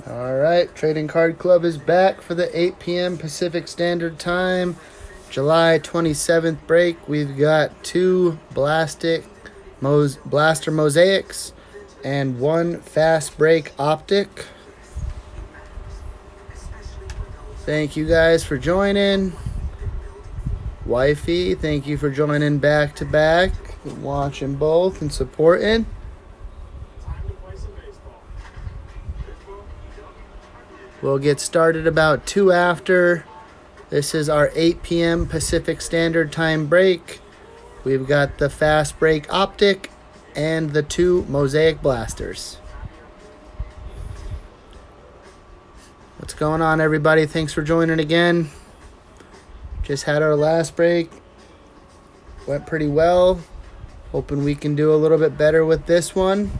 All right, Trading Card Club is back for the 8 p.m. Pacific Standard Time, July 27th break. We've got two Blaster Mosaics and one Fast Break Optic. Thank you guys for joining. Wifey, thank you for joining back to back, watching both and supporting. We'll get started about 2 after. This is our 8 p.m. Pacific Standard Time break. We've got the Fast Break Optic and the two Mosaic Blasters. What's going on, everybody? Thanks for joining again. Just had our last break. Went pretty well. Hoping we can do a little bit better with this one.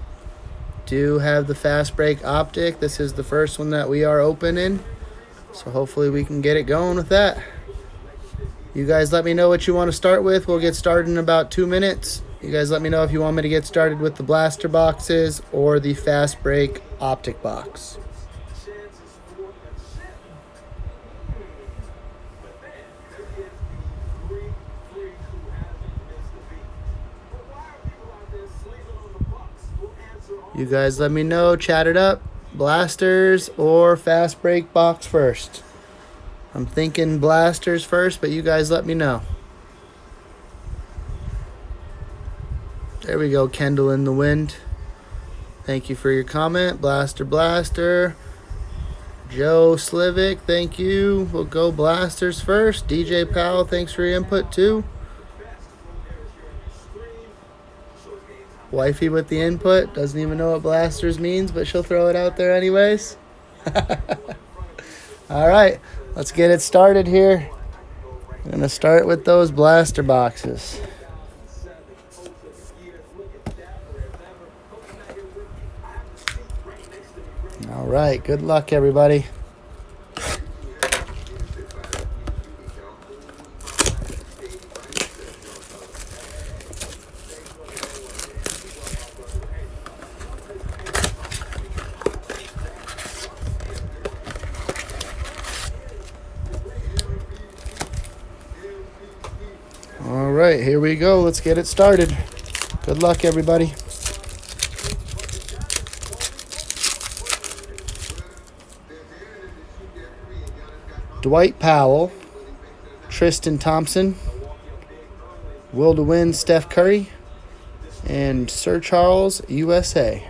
Do have the Fast Break Optic. This is the first one that we are opening, so hopefully we can get it going with that. You guys let me know what you want to start with. We'll get started in about 2 minutes. You guys let me know if you want me to get started with the blaster boxes or the Fast Break Optic box. You guys let me know, chat it up, blasters or Fast Break box first. I'm thinking blasters first, but you guys let me know. There we go, Kendall in the wind. Thank you for your comment. Blaster. Joe Slivic, thank you. We'll go blasters first. DJ Powell, thanks for your input too. Wifey with the input, doesn't even know what blasters means, but she'll throw it out there anyways. All right, let's get it started here. I'm going to start with those blaster boxes. All right, good luck, everybody. All right, here we go. Let's get it started. Good luck, everybody. Dwight Powell, Tristan Thompson, Will to Win, Steph Curry, and Sir Charles, USA.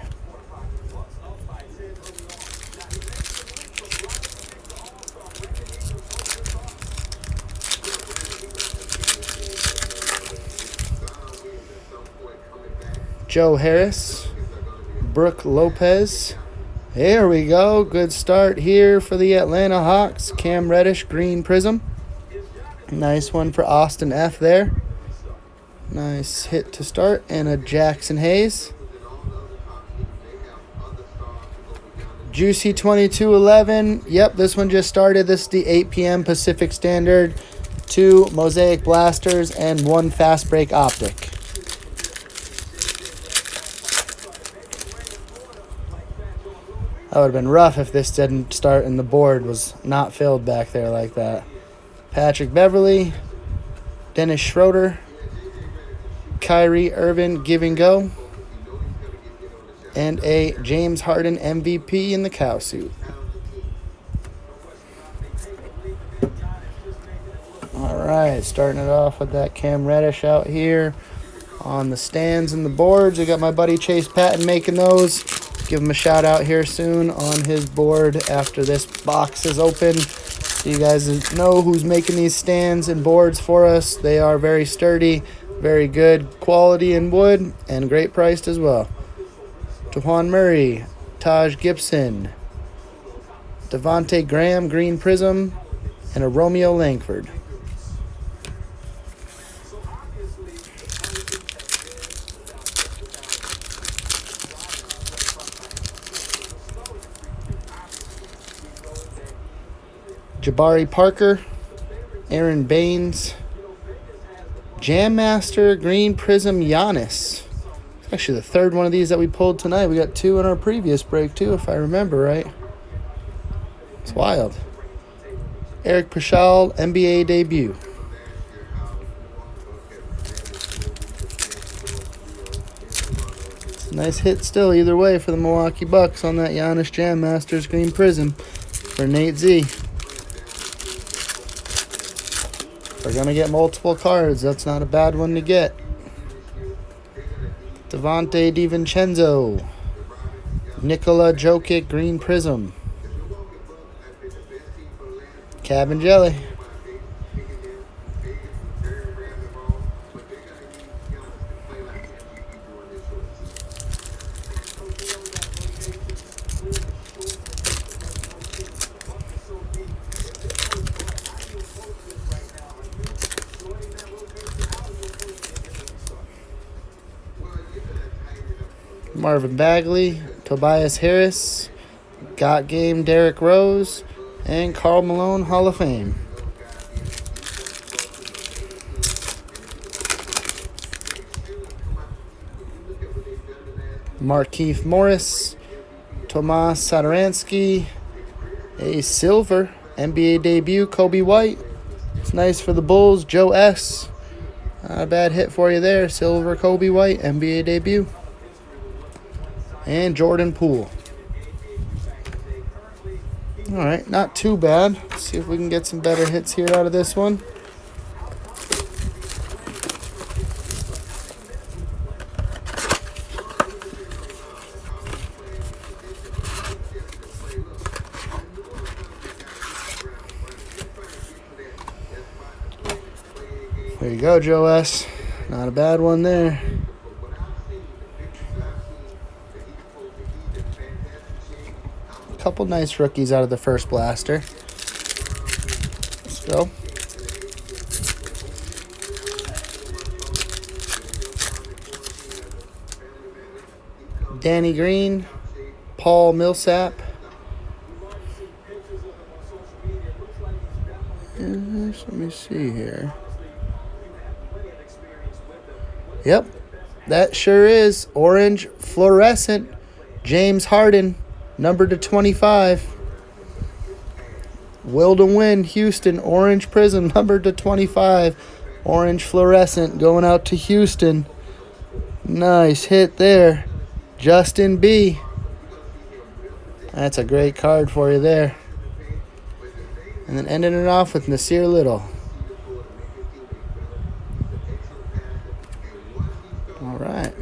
Joe Harris, Brooke Lopez. There we go. Good start here for the Atlanta Hawks. Cam Reddish, green prism. Nice one for Austin F there. Nice hit to start. And a Jackson Hayes. Juicy 2211. Yep, this one just started. This is the 8 p.m. Pacific Standard. 2 Mosaic Blasters and 1 Fast Break Optic. That would have been rough if this didn't start and the board was not filled back there like that. Patrick Beverly, Dennis Schroeder, Kyrie Irving give and go, and a James Harden MVP in the cow suit. All right, starting it off with that Cam Reddish out here on the stands and the boards. I got my buddy Chase Patton making those. Give him a shout out here soon on his board after this box is open. So you guys know who's making these stands and boards for us. They are very sturdy, very good quality in wood, and great priced as well. DeJuan Murray, Taj Gibson, Devontae Graham, green prism, and a Romeo Langford. Jabari Parker, Aaron Baines, Jam Master, Green Prism, Giannis. Actually, the third one of these that we pulled tonight. We got 2 in our previous break, too, if I remember right. It's wild. Eric Paschal, NBA debut. Nice hit still either way for the Milwaukee Bucks on that Giannis Jam Masters Green Prism for Nate Z. We're going to get multiple cards. That's not a bad one to get. Devontae DiVincenzo. Nikola Jokic Green Prism. Cab and Jelly. Marvin Bagley, Tobias Harris, Got Game Derrick Rose, and Karl Malone Hall of Fame. Markieff Morris, Tomas Satoransky, a silver NBA debut, Kobe White. It's nice for the Bulls, Joe S. Not a bad hit for you there, silver Kobe White, NBA debut. And Jordan Poole. All right, not too bad. Let's see if we can get some better hits here out of this one. There you go, Joe S. Not a bad one there. Couple nice rookies out of the first blaster. Let's go. Danny Green, Paul Millsap. Let me see here. Yep, that sure is orange fluorescent. James Harden. Numbered to 25. Will to win, Houston, orange prism, numbered to 25. Orange fluorescent going out to Houston. Nice hit there. Justin B. That's a great card for you there. And then ending it off with Nasir Little. All right.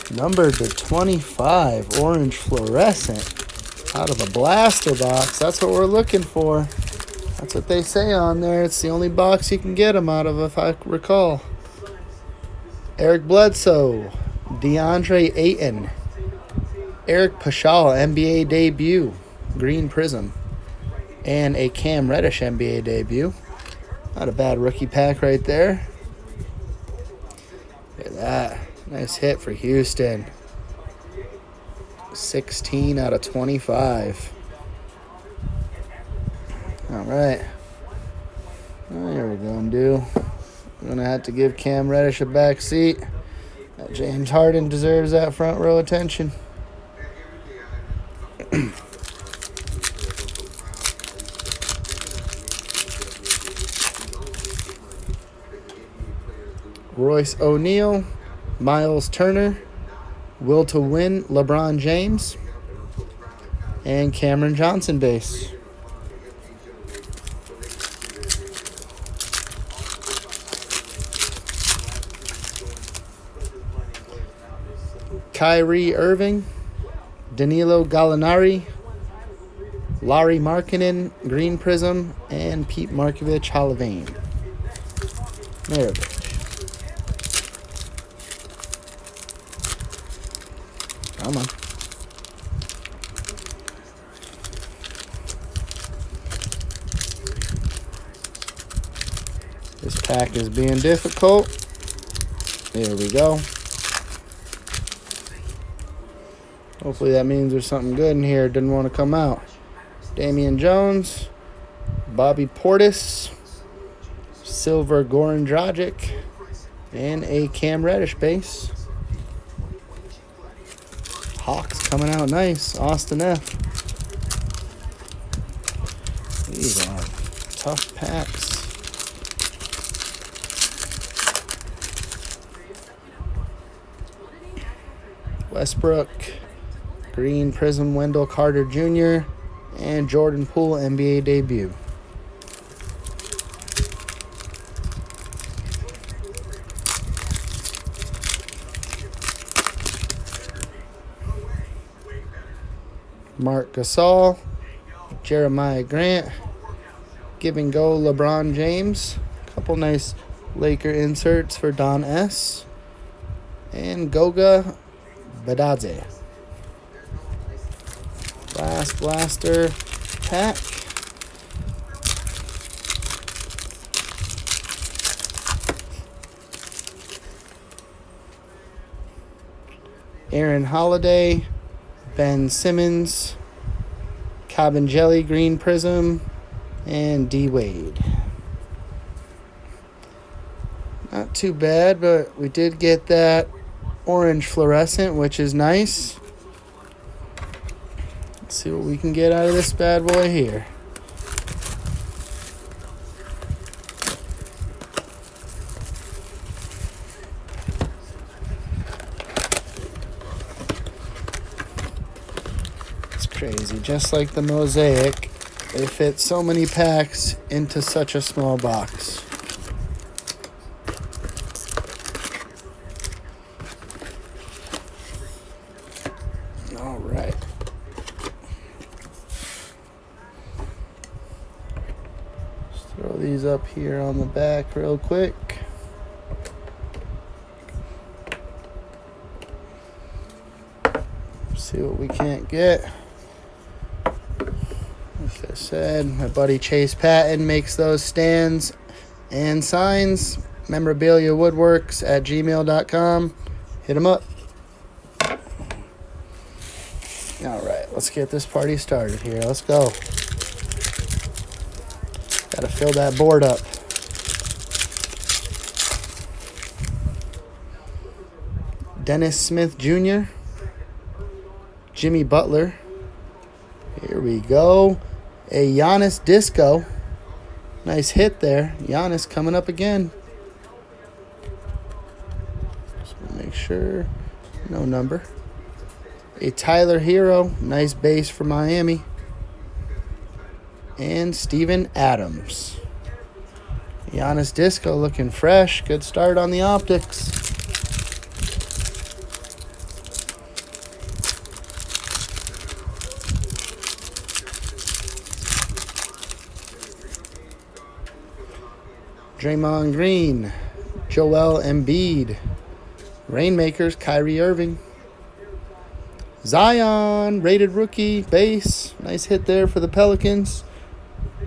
Numbered to 25, orange fluorescent, out of a blaster box. That's what we're looking for. That's what they say on there. It's the only box you can get them out of, if I recall. Eric Bledsoe, DeAndre Ayton, Eric Paschal, NBA debut, green prism, and a Cam Reddish NBA debut. Not a bad rookie pack right there. Look at that. Nice hit for Houston. 16 out of 25. All right. Oh, here we go, dude. I'm going to have to give Cam Reddish a back seat. James Harden deserves that front row attention. Royce O'Neal, Miles Turner, Will to Win, LeBron James, and Cameron Johnson base. Kyrie Irving, Danilo Gallinari, Larry Markkinen, Green Prism, and Pete Markovich, Hall of Fame. There it is. Come on. This pack is being difficult. There we go. Hopefully that means there's something good in here. Didn't want to come out. Damian Jones, Bobby Portis, silver Goran Dragic, and a Cam Reddish base. Hawks coming out nice. Austin F. These are tough packs. Westbrook, green prism Wendell Carter Jr., and Jordan Poole NBA debut. Mark Gasol, Jeremiah Grant, Give and Go LeBron James. Couple nice Laker inserts for Don S. And Goga Badadze. Last blaster pack. Aaron Holiday, Ben Simmons, Cobb Jelly Green Prism, and D Wade. Not too bad, but we did get that orange fluorescent, which is nice. Let's see what we can get out of this bad boy here. It's crazy. Just like the Mosaic, they fit so many packs into such a small box. All right. Just throw these up here on the back real quick. See what we can't get. Like I said, my buddy Chase Patton makes those stands and signs. memorabiliawoodworks@gmail.com. Hit him up. All right, let's get this party started here. Let's go. Got to fill that board up. Dennis Smith Jr., Jimmy Butler. Here we go. A Giannis Disco. Nice hit there. Giannis coming up again. So make sure. No number. A Tyler Hero. Nice base for Miami. And Steven Adams. Giannis Disco looking fresh. Good start on the optics. Draymond Green, Joel Embiid, Rainmakers, Kyrie Irving, Zion, rated rookie, base, nice hit there for the Pelicans,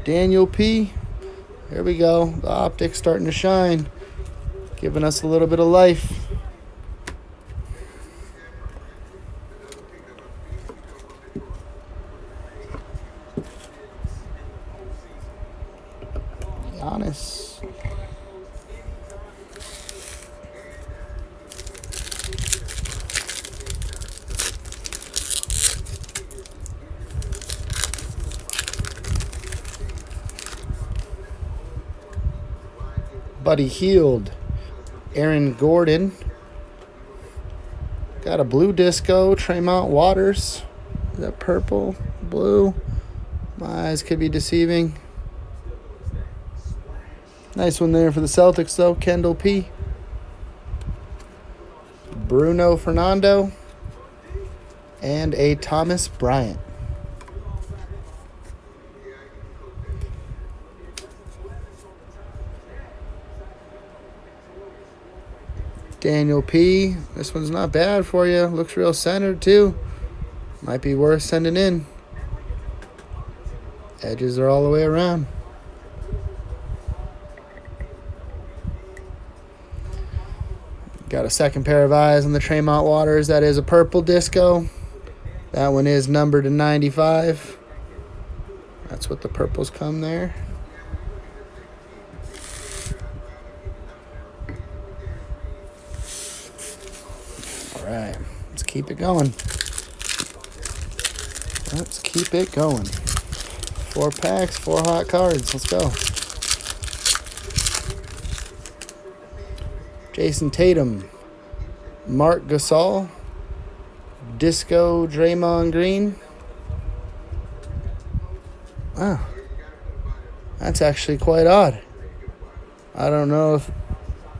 Daniel P. There we go, the optics starting to shine, giving us a little bit of life. Giannis. Buddy Hield, Aaron Gordon. Got a blue disco, Tremont Waters. Is that purple? Blue? My eyes could be deceiving. Nice one there for the Celtics, though. Kendall P. Bruno Fernando. And a Thomas Bryant. Daniel P. This one's not bad for you. Looks real centered, too. Might be worth sending in. Edges are all the way around. Got a second pair of eyes on the Tremont Waters. That is a purple disco. That one is numbered to 95. That's what the purples come there. All right, let's keep it going. Let's keep it going. 4 packs, 4 hot cards. Let's go. Jason Tatum, Mark Gasol, Disco Draymond Green. Wow, that's actually quite odd. I don't know if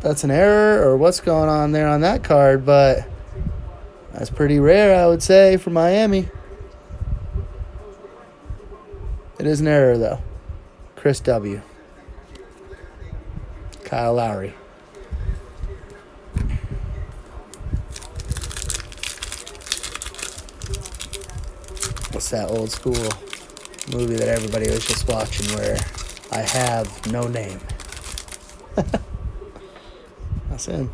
that's an error or what's going on there on that card, but that's pretty rare, I would say, for Miami. It is an error, though. Chris W. Kyle Lowry. What's that old school movie that everybody was just watching where I have no name? That's him.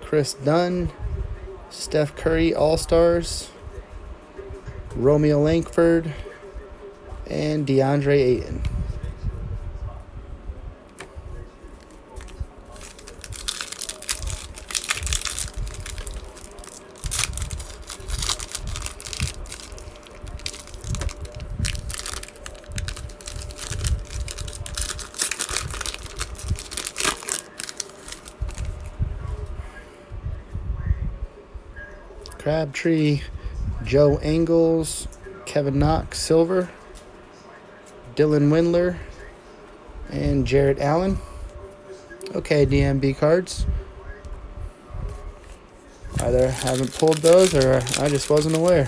Chris Dunn, Steph Curry All-Stars, Romeo Langford, and DeAndre Ayton. Crabtree, Joe Ingles, Kevin Knox Silver, Dylan Windler, and Jarrett Allen. Okay, DMB cards. Either haven't pulled those or I just wasn't aware.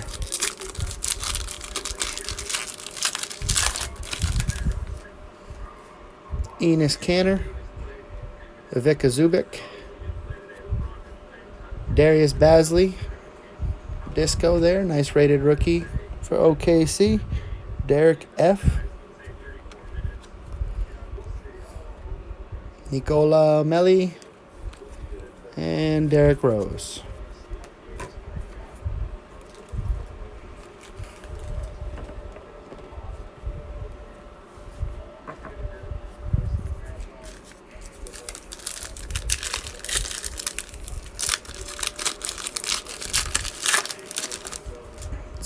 Enes Kanter, Ivica Zubic, Darius Bazley, Disco there, nice rated rookie for OKC. Derek F. Nicola Melli, and Derrick Rose.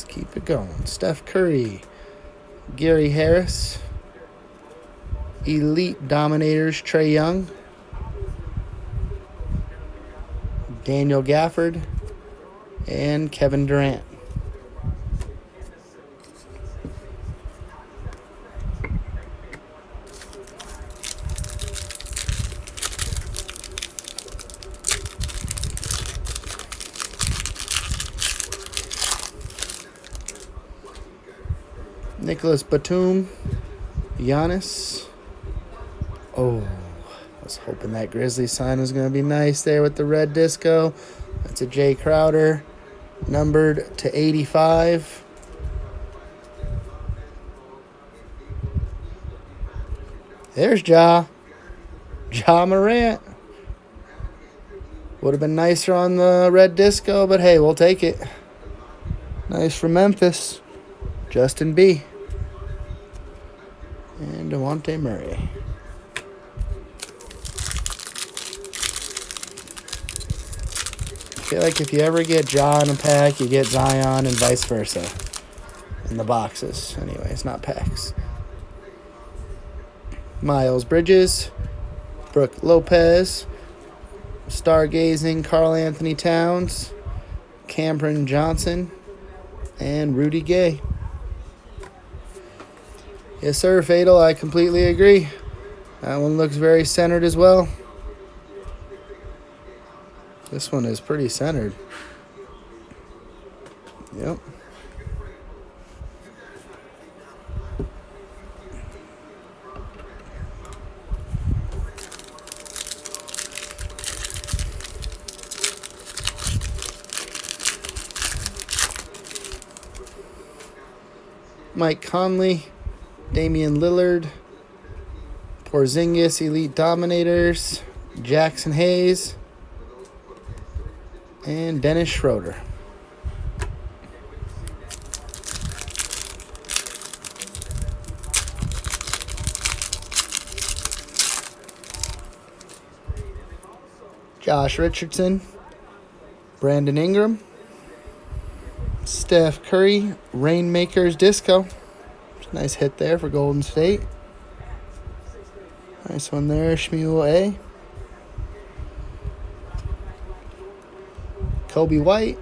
Keep it going. Steph Curry, Gary Harris, Elite Dominators Trae Young, Daniel Gafford, and Kevin Durant. Nicholas Batum, Giannis. Oh, I was hoping that Grizzlies sign was going to be nice there with the red disco. That's a Jay Crowder, numbered to 85. There's Ja Morant. Would have been nicer on the red disco, but hey, we'll take it. Nice for Memphis. Justin B. And DeJounte Murray. I feel like if you ever get Ja in a pack, you get Zion and vice versa. In the boxes. Anyways, not packs. Miles Bridges. Brooke Lopez. Stargazing Karl Anthony Towns. Cameron Johnson. And Rudy Gay. Yes, sir, Fatal. I completely agree. That one looks very centered as well. This one is pretty centered. Yep. Mike Conley, Damian Lillard, Porzingis, Elite Dominators, Jackson Hayes, and Dennis Schroeder. Josh Richardson, Brandon Ingram, Steph Curry, Rainmakers Disco. Nice hit there for Golden State. Nice one there, Shmuel A. Kobe White.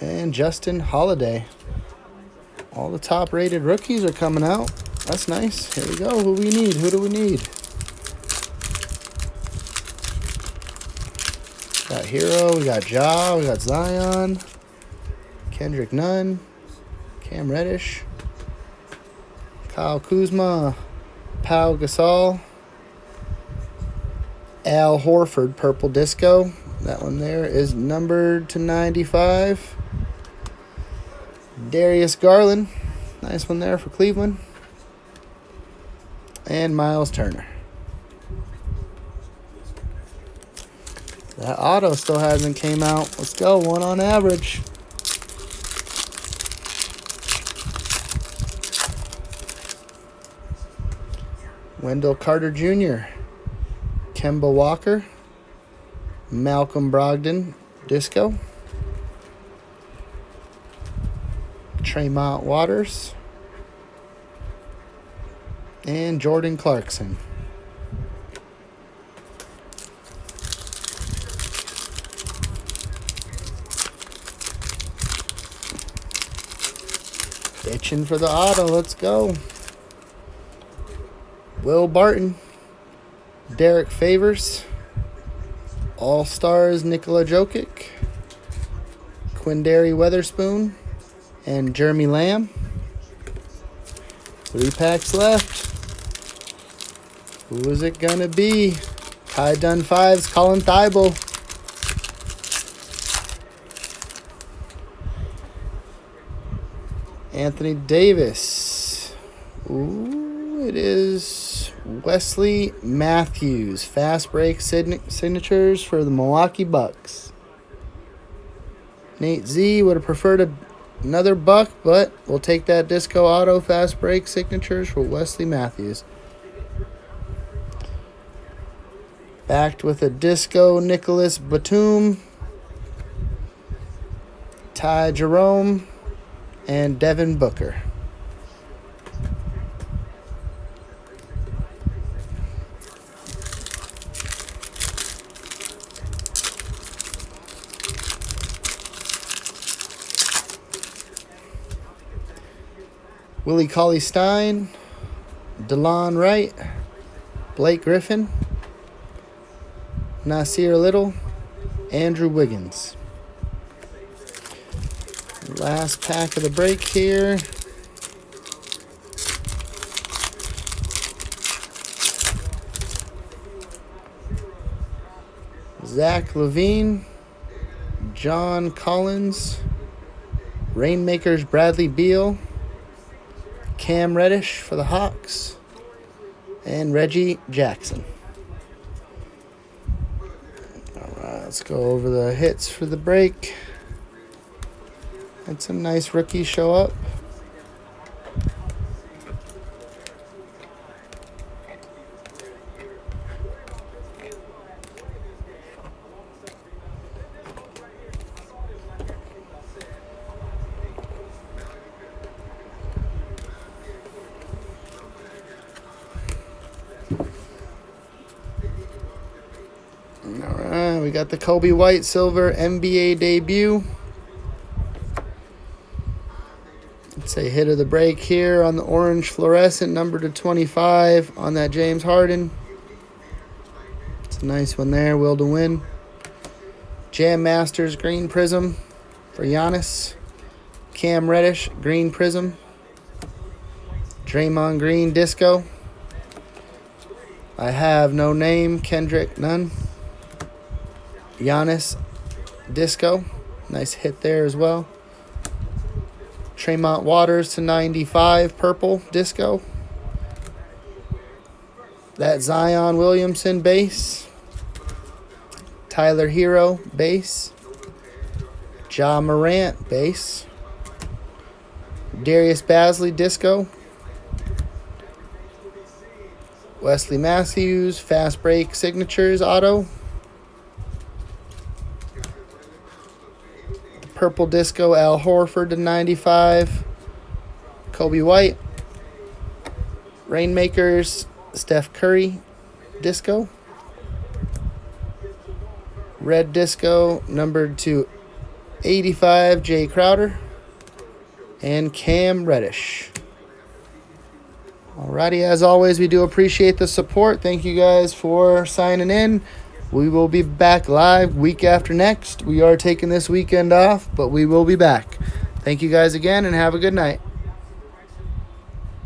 And Justin Holiday. All the top-rated rookies are coming out. That's nice. Here we go. Who we need? Who do we need? Got Hero. We got Ja. We got Zion. Kendrick Nunn. Cam Reddish. Kyle Kuzma. Pau Gasol. Al Horford, Purple Disco. That one there is numbered to 95. Darius Garland. Nice one there for Cleveland. And Miles Turner. That auto still hasn't came out. Let's go. One on average. Wendell Carter Jr. Kemba Walker. Malcolm Brogdon. Disco. Tremont Waters. And Jordan Clarkson. Itching for the auto. Let's go. Will Barton. Derek Favors. All-Stars Nikola Jokic. Quindary Weatherspoon. And Jeremy Lamb. 3 packs left. Who is it going to be? Ty Dunn 5s, Colin Thibault. Anthony Davis. Ooh, it is Wesley Matthews. Fast break signatures for the Milwaukee Bucks. Nate Z would have preferred another Buck, but we'll take that Disco Auto fast break signatures for Wesley Matthews. Backed with a Disco Nicholas Batum, Ty Jerome, and Devin Booker. Willie Cauley-Stein, DeLon Wright, Blake Griffin, Nasir Little, Andrew Wiggins. Last pack of the break here. Zach LaVine, John Collins, Rainmakers Bradley Beal, Cam Reddish for the Hawks, and Reggie Jackson. All right, let's go over the hits for the break. Had some nice rookies show up. Alright, we got the Kobe White Silver NBA debut. It's a hit of the break here on the orange fluorescent, number to 25 on that James Harden. It's a nice one there, will to win. Jam Masters Green Prism for Giannis. Cam Reddish Green Prism. Draymond Green Disco. I have no name, Kendrick Nunn. Giannis Disco. Nice hit there as well. Tremont Waters to 95, Purple Disco. That Zion Williamson base. Tyler Hero base. Ja Morant base. Darius Bazley Disco. Wesley Matthews, fast break signatures auto. Purple disco, Al Horford to 95. Kobe White. Rainmakers, Steph Curry disco. Red disco, numbered to 85, Jay Crowder. And Cam Reddish. Alrighty, as always, we do appreciate the support. Thank you guys for signing in. We will be back live week after next. We are taking this weekend off, but we will be back. Thank you guys again, and have a good night.